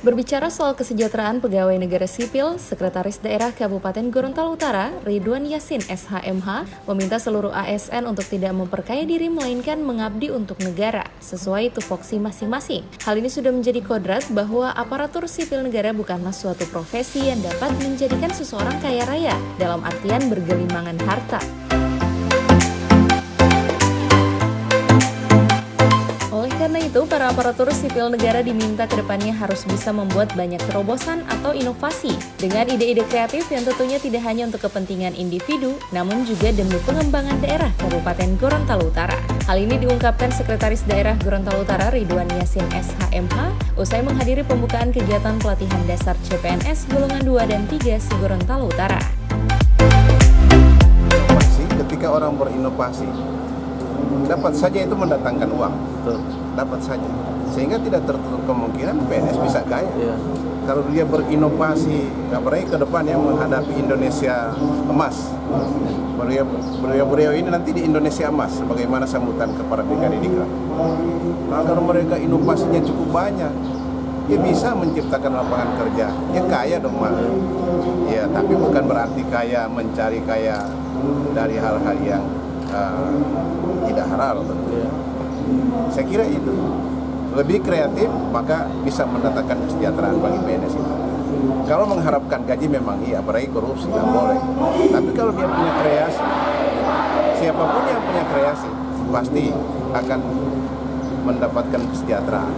Berbicara soal kesejahteraan pegawai negara sipil, Sekretaris Daerah Kabupaten Gorontalo Utara, Ridwan Yasin SHMH, meminta seluruh ASN untuk tidak memperkaya diri melainkan mengabdi untuk negara, sesuai tupoksi masing-masing. Hal ini sudah menjadi kodrat bahwa aparatur sipil negara bukanlah suatu profesi yang dapat menjadikan seseorang kaya raya, dalam artian bergelimangan harta. Karena itu, para aparatur sipil negara diminta ke depannya harus bisa membuat banyak terobosan atau inovasi dengan ide-ide kreatif yang tentunya tidak hanya untuk kepentingan individu, namun juga demi pengembangan daerah Kabupaten Gorontalo Utara. Hal ini diungkapkan Sekretaris Daerah Gorontalo Utara Ridwan Yasin SHMH usai menghadiri pembukaan kegiatan pelatihan dasar CPNS golongan 2 dan 3 se-Gorontalo Utara. Ketika orang berinovasi, dapat saja itu mendatangkan uang. Dapat saja, sehingga tidak tertutup kemungkinan PNS bisa kaya. Kalau dia berinovasi, apalagi ke depan yang menghadapi Indonesia emas. Beliau ini nanti di Indonesia emas, bagaimana sambutan kepada Brigadir Diklat. Nah, kalau mereka inovasinya cukup banyak, dia bisa menciptakan lapangan kerja. Ya kaya dong, Mak. Ya, tapi bukan berarti kaya mencari kaya dari hal-hal yang tidak halal tentunya. Saya kira itu lebih kreatif, maka bisa mendatangkan kesejahteraan bagi PNS itu. Kalau mengharapkan gaji memang iya, apalagi korupsi nggak boleh. Tapi kalau dia punya kreasi, siapapun yang punya kreasi pasti akan mendapatkan kesejahteraan.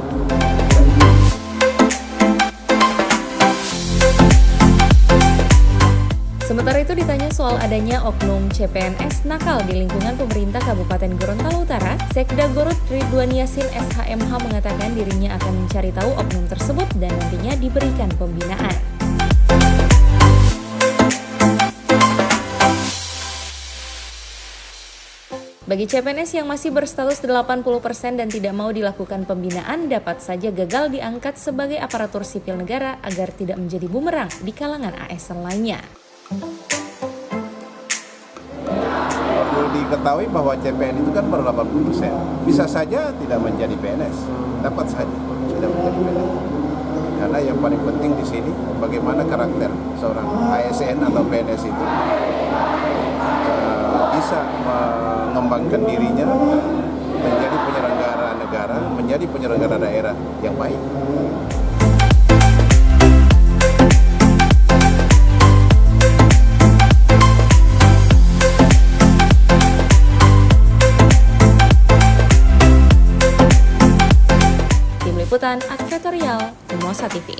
Sementara itu ditanya soal adanya oknum CPNS nakal di lingkungan pemerintah Kabupaten Gorontalo Utara, Sekda Gorut Ridwan Yasin SHMH mengatakan dirinya akan mencari tahu oknum tersebut dan nantinya diberikan pembinaan. Bagi CPNS yang masih berstatus 80% dan tidak mau dilakukan pembinaan dapat saja gagal diangkat sebagai aparatur sipil negara agar tidak menjadi bumerang di kalangan ASN lainnya. Perlu diketahui bahwa CPN itu kan baru 80%. Bisa saja tidak menjadi PNS, dapat saja tidak menjadi PNS. Karena yang paling penting di sini bagaimana karakter seorang ASN atau PNS itu bisa mengembangkan dirinya menjadi penyelenggara negara, menjadi penyelenggara daerah yang baik. Liputan Advertorial, Formosa TV.